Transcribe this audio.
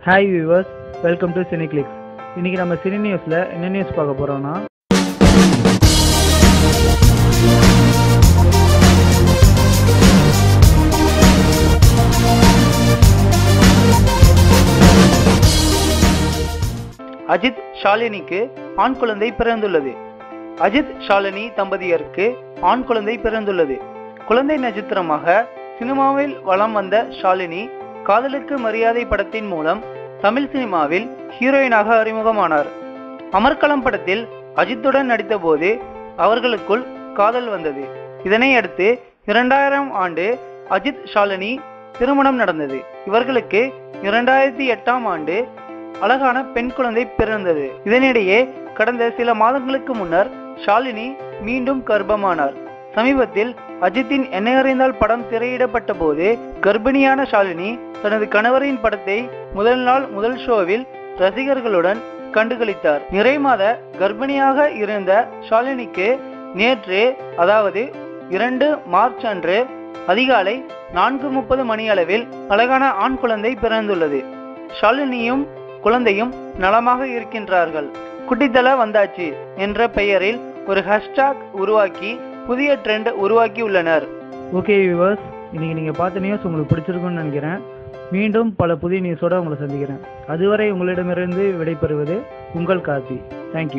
Hi viewers, welcome to சினிக்ளிக்ஸ். இன்றைக்கி நம்ம சினி நியூஸில் என்ன நியூஸ் பார்க்க போகிறோன்னா, அஜித் ஷாலினிக்கு ஆண் குழந்தை பிறந்துள்ளது. அஜித் ஷாலினி தம்பதியருக்கு ஆண் குழந்தை பிறந்துள்ளது. குழந்தை நட்சத்திரமாக சினிமாவில் வலம் வந்த ஷாலினி காதலுக்கு மரியாதை படத்தின் மூலம் தமிழ் சினிமாவில் ஹீரோயினாக அறிமுகமானார். அமர்க்களம் படத்தில் அஜித்துடன் நடித்த போது அவர்களுக்குள் காதல் வந்தது. இதனை அடுத்து 2000 ஆண்டு அஜித் ஷாலினி திருமணம் நடந்தது. இவர்களுக்கு 2008 ஆண்டு அழகான பெண் குழந்தை பிறந்தது. இதனிடையே கடந்த சில மாதங்களுக்கு முன்னர் ஷாலினி மீண்டும் கர்ப்பமானார். சமீபத்தில் அஜித்தின் என்னை அறிந்தால் படம் திரையிடப்பட்ட போது கர்ப்பிணியான ஷாலினி தனது கணவரின் படத்தை முதல் ஷோவில் ரசிகர்களுடன் கண்டுகளித்தார். நிறை மாத கர்ப்பிணியாக இருந்த ஷாலினிக்கு நேற்று, அதாவது 2 மார்ச் அன்று அதிகாலை 4:30 மணி அளவில் அழகான ஆண் குழந்தை பிறந்துள்ளது. ஷாலினியும் குழந்தையும் நலமாக இருக்கின்றார்கள். குட்டித்தல வந்தாச்சு என்ற பெயரில் ஒரு ஹேஷ்டாக் உருவாக்கி புதிய ட்ரெண்ட் உருவாக்கி உள்ளனர். ஓகே வியூவர்ஸ், இன்னைக்கு நீங்கள் பார்த்த நியூஸ் உங்களுக்கு பிடிச்சிருக்குன்னு நினைக்கிறேன். மீண்டும் பல புதிய நியூஸோடு உங்களை சந்திக்கிறேன். அதுவரை உங்களிடமிருந்து விடைபெறுவது உங்கள் கார்த்தி. தேங்க்யூ.